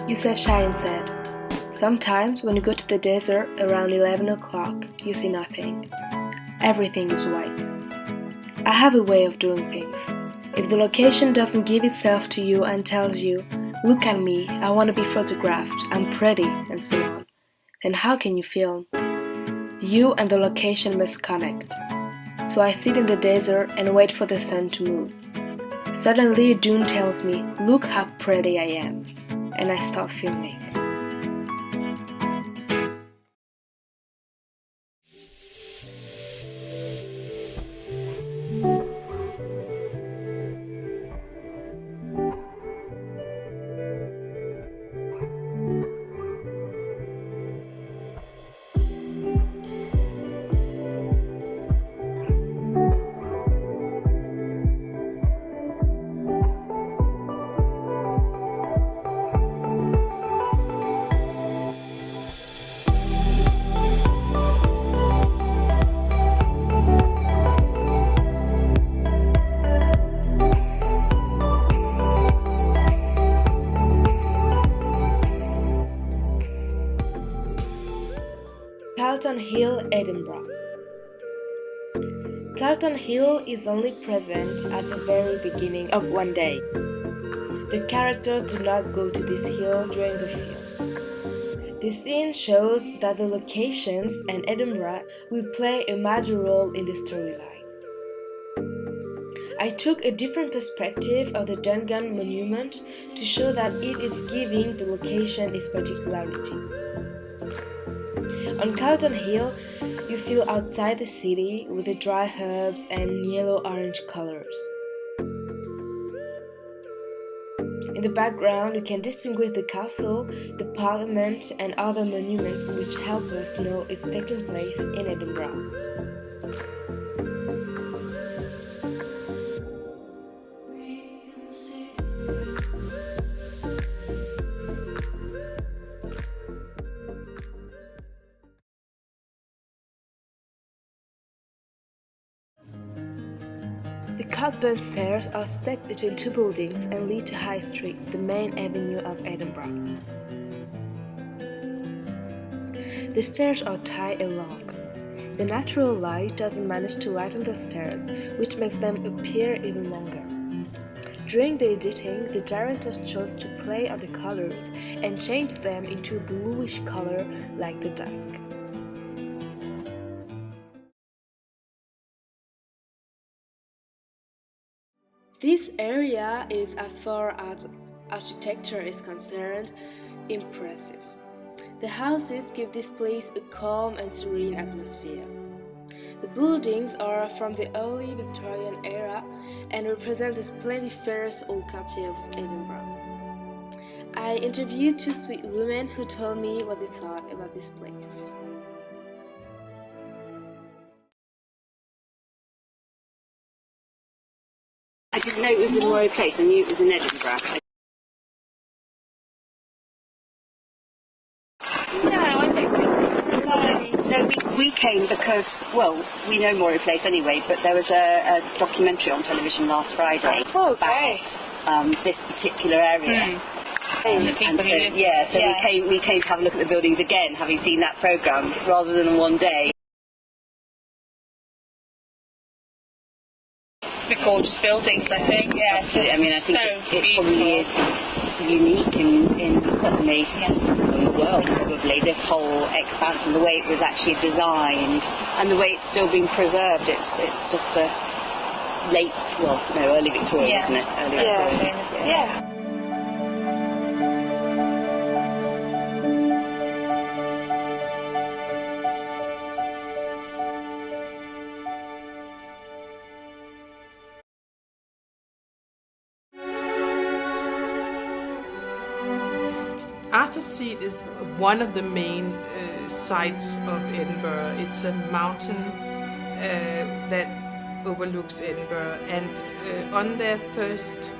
Yusef Shahin said, "Sometimes when you go to the desert around 11 o'clock, you see nothing. Everything is white. I have a way of doing things. If the location doesn't give itself to you and tells you, 'Look at me, I want to be photographed, I'm pretty,' and so on, then how can you film? You and the location must connect. So I sit in the desert and wait for the sun to move. Suddenly a dune tells me, 'Look how pretty I am,' and I start filming." Carlton Hill, Edinburgh. Carlton Hill is only present at the very beginning of one day. The characters do not go to this hill during the film. The scene shows that the locations and Edinburgh will play a major role in the storyline. I took a different perspective of the Dungan monument to show that it is giving the location its particularity. On Carlton Hill, you feel outside the city with the dry herbs and yellow-orange colors. In the background, you can distinguish the castle, the parliament, and other monuments which help us know it's taking place in Edinburgh. The Cockburn Stairs are set between two buildings and lead to High Street, the main avenue of Edinburgh. The stairs are tight and long. The natural light doesn't manage to lighten the stairs, which makes them appear even longer. During the editing, the director chose to play on the colors and change them into a bluish color like the dusk. This area is, as far as architecture is concerned, impressive. The houses give this place a calm and serene atmosphere. The buildings are from the early Victorian era and represent the splendiferous old quarter of Edinburgh. I interviewed two sweet women who told me what they thought about this place. I didn't know it was in Moray Place. I knew it was in Edinburgh. No, I don't think so. No, we came because, well, we know Moray Place anyway, but there was a documentary on television last Friday about this particular area. We came to have a look at the buildings again, having seen that programme, rather than in one day. The gorgeous buildings, I think. Yeah. I mean, I think it probably is unique in certainly in the world, probably, this whole expanse and the way it was actually designed and the way it's still being preserved. It's just a early Victorian, isn't it? Early Victorian. Yeah. Arthur's Seat is one of the main sites of Edinburgh. It's a mountain that overlooks Edinburgh, and on their first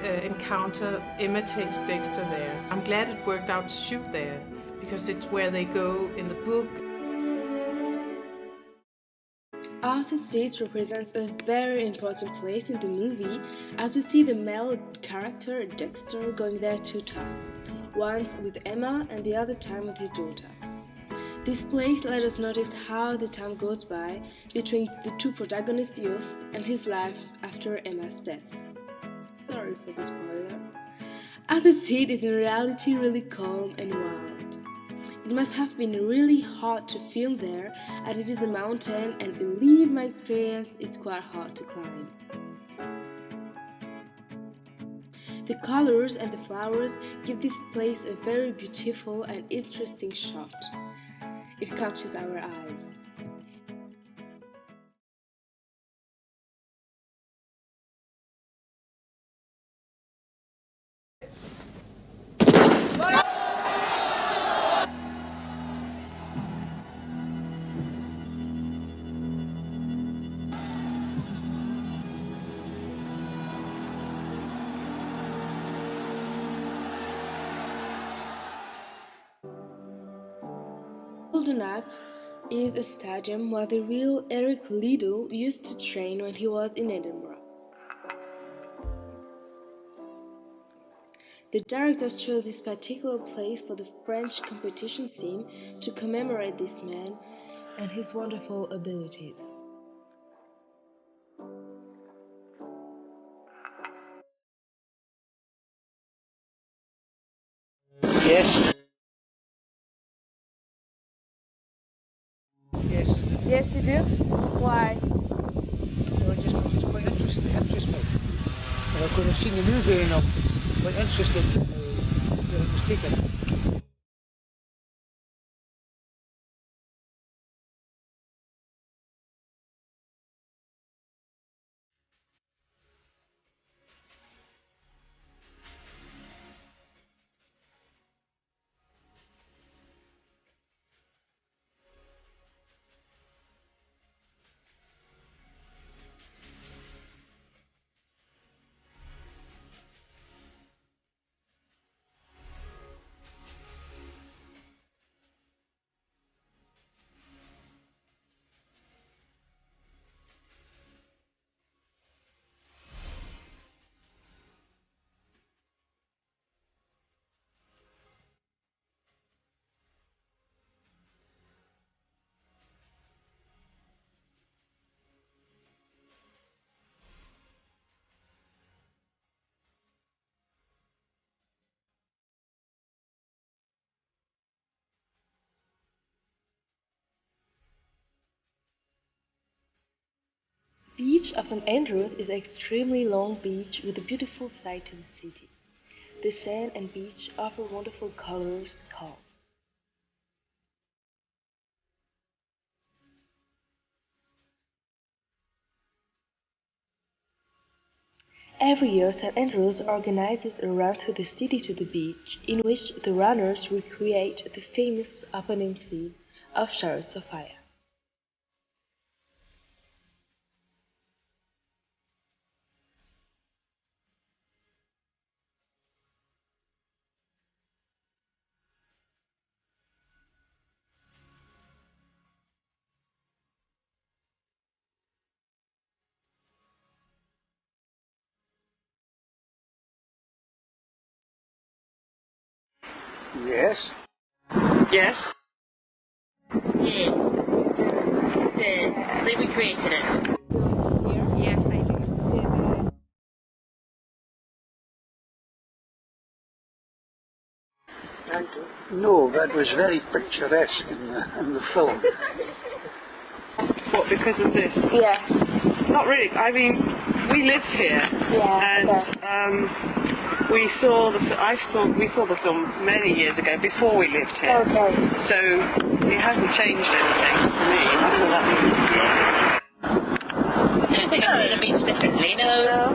encounter Emma takes Dexter there. I'm glad it worked out to shoot there, because it's where they go in the book. Arthur's Seat represents a very important place in the movie, as we see the male character Dexter going there 2 times, once with Emma and the other time with his daughter. This place let us notice how the time goes by between the 2 protagonists' youth and his life after Emma's death. Sorry for the spoiler. Arthur's Seat is in reality really calm and wild. It must have been really hard to film there, as it is a mountain and believe my experience is quite hard to climb. The colors and the flowers give this place a very beautiful and interesting shot. It catches our eyes. Goldenack is a stadium where the real Eric Liddell used to train when he was in Edinburgh. The director chose this particular place for the French competition scene to commemorate this man and his wonderful abilities. Yes. Yes. Yes, you do? Why? Well, just because it's quite interesting. It interests me. And of course, I've seen the movie and I'm quite interested in where it was taken. Beach of St. Andrews is an extremely long beach with a beautiful sight to the city. The sand and beach offer wonderful colors, calm. Every year, St. Andrews organizes a run through the city to the beach, in which the runners recreate the famous opening scene of Chariots of Fire. Yes. Yes. Yes. They recreated it. Yes, I do. No, that was very picturesque in the film. What, because of this? Yeah. Not really. I mean, we live here, and we saw the film many years ago before we lived here. Okay. So it hasn't changed anything for me. I don't know what that means. I don't think I see the beach differently. No.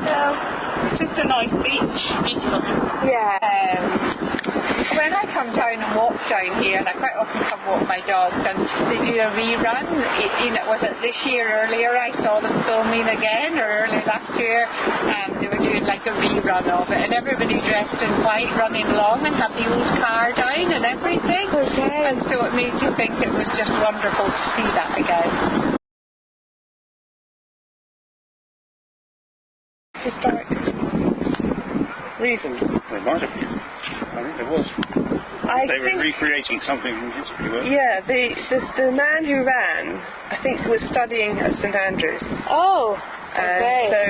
It's just a nice beach. Beautiful. Yeah. when I come down and walk down here, and I quite often come walk my dogs, and they do a rerun. Was it this year earlier I saw them filming again, or early last year? They were doing like a rerun of it, and everybody dressed in white running along and had the old car down and everything. Okay. And so it made you think it was just wonderful to see that again. Historic reason. There might have been. I think there was. They were recreating something from history, weren't they? Yeah, the man who ran, I think, was studying at St Andrews. Oh, okay. So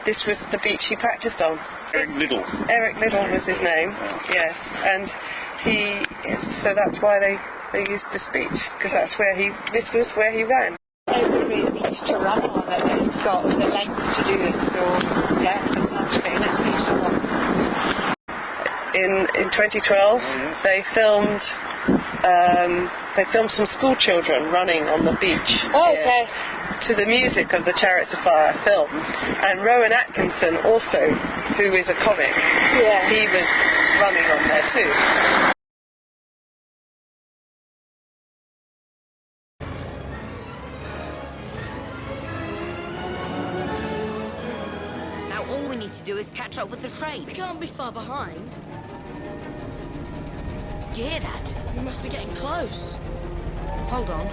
this was the beach he practiced on. Eric Liddell. Eric Liddell was his name. Yes, and so that's why they used this beach, because this was where he ran. Every beach to run on it, it's got the length to do it, so yeah, fantastic, and it's beautiful. In 2012, they filmed some school children running on the beach. Oh, okay. To the music of the Chariots of Fire film, and Rowan Atkinson also, who is a comic, he was running on there too. All we need to do is catch up with the train. We can't be far behind. Do you hear that? We must be getting close. Hold on.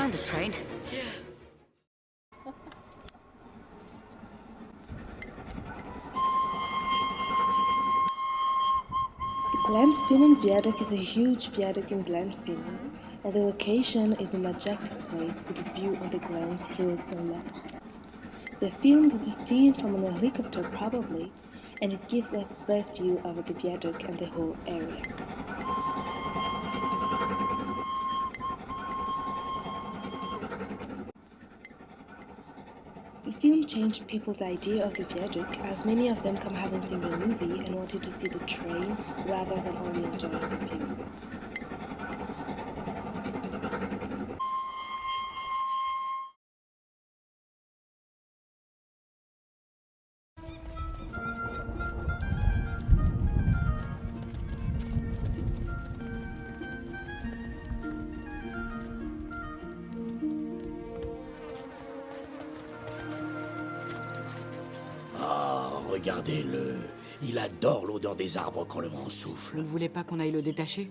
The train. The Glenfinnan Viaduct is a huge viaduct in Glenfinnan, and the location is a majestic place with a view on the Glens hills and loch. They filmed the scene from a helicopter probably, and it gives the best view over the viaduct and the whole area. The film changed people's idea of the viaduct, as many of them come having seen the movie and wanted to see the train rather than only enjoying the film. Regardez-le. Il adore l'odeur des arbres quand le vent souffle. Vous ne voulez pas qu'on aille le détacher ?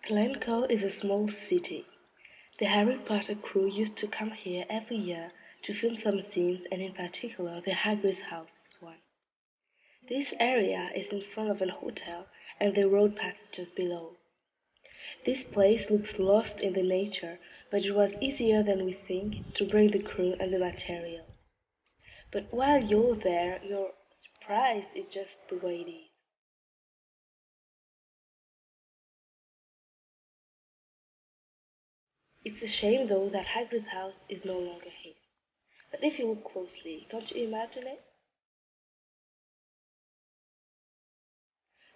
Glencoe is a small city. The Harry Potter crew used to come here every year to film some scenes, and in particular the Hagrid's house is one. This area is in front of an hotel, and the road passes just below. This place looks lost in the nature, but it was easier than we think to bring the crew and the material. But while you're there, you're surprised it's just the way it is. It's a shame though that Hagrid's house is no longer here. But if you look closely, can't you imagine it?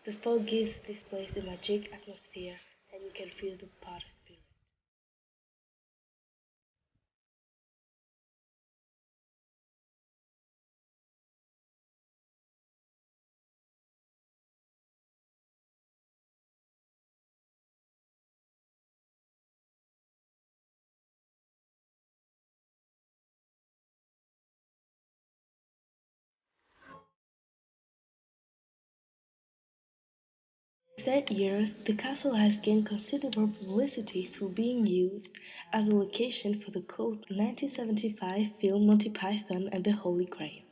The fog gives this place a magic atmosphere and you can feel the Potter spirit. In recent years, the castle has gained considerable publicity through being used as a location for the cult 1975 film Monty Python and the Holy Grail.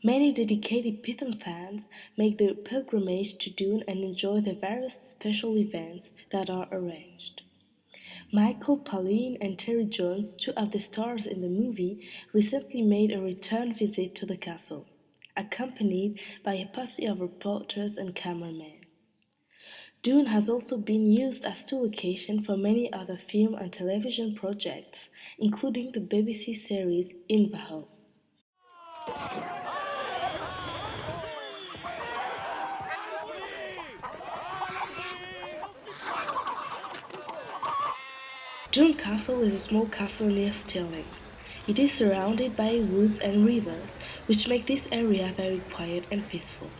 Many dedicated Python fans make the pilgrimage to Dune and enjoy the various special events that are arranged. Michael Palin and Terry Jones, two of the stars in the movie, recently made a return visit to the castle, accompanied by a posse of reporters and cameramen. Dune has also been used as tour location for many other film and television projects, including the BBC series Invaho. Dune Castle is a small castle near Stirling. It is surrounded by woods and rivers, which make this area very quiet and peaceful.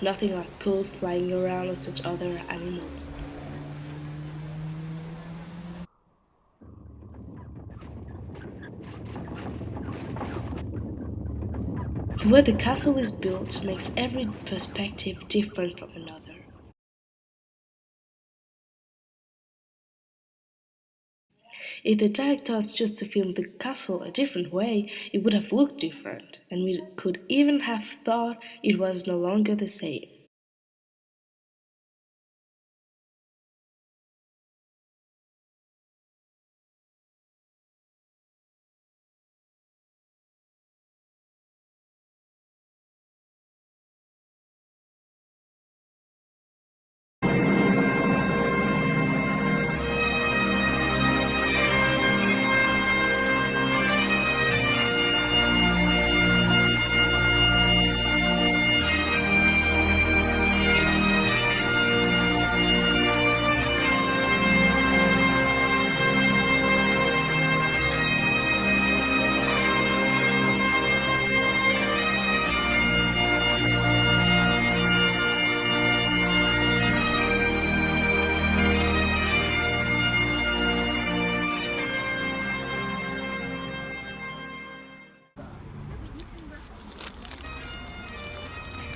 Nothing like crows flying around or such other animals. The way the castle is built makes every perspective different from another. If the directors chose to film the castle a different way, it would have looked different, and we could even have thought it was no longer the same.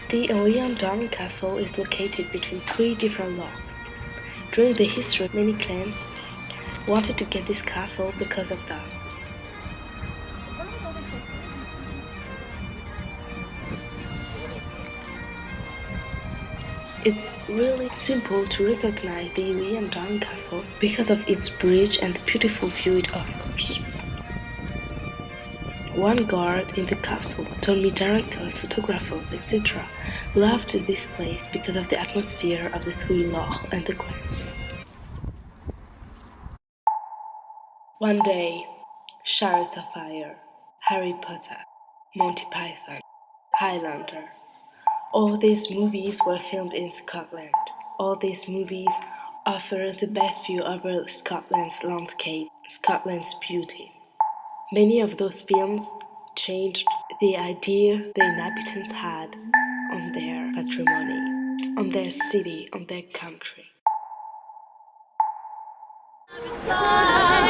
The Eloane Castle is located between three different lochs. During the history, many clans wanted to get this castle because of that. It's really simple to recognize the Eloane Castle because of its bridge and the beautiful view it offers. One guard in the castle told me directors, photographers, etc. loved this place because of the atmosphere of the three lochs and the clans. One day, Chariots of Fire, Harry Potter, Monty Python, Highlander. All these movies were filmed in Scotland. All these movies offer the best view over Scotland's landscape, Scotland's beauty. Many of those films changed the idea the inhabitants had on their patrimony, on their city, on their country. Out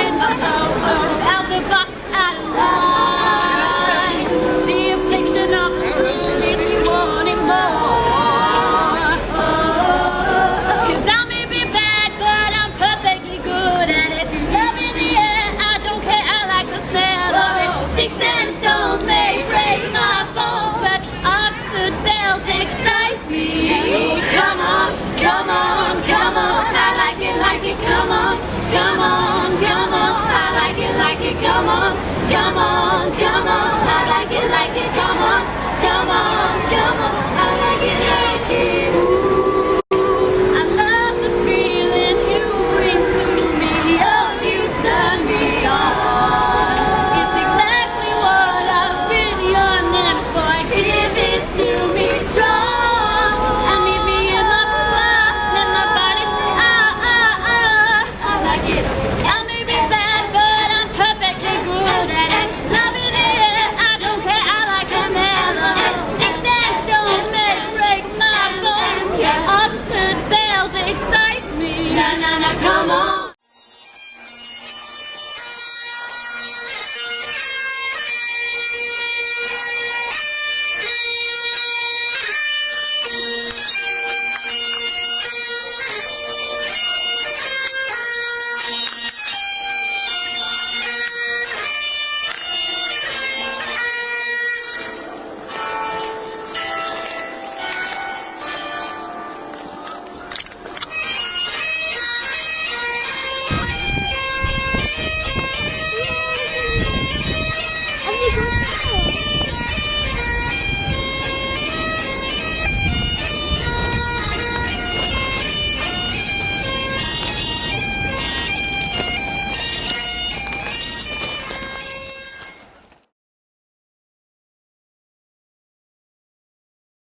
the box, out of line. The affliction of the room is you wanting more. 'Cause I may be bad, but I'm perfectly good at it. Love in the air, I don't care, I like the smell of it. Sticks and stones may break my bones, but Oxford bells excite me. Come on, come on, come on. I like it, come on, come on, come on. I like it, come on, come on, come on. excited.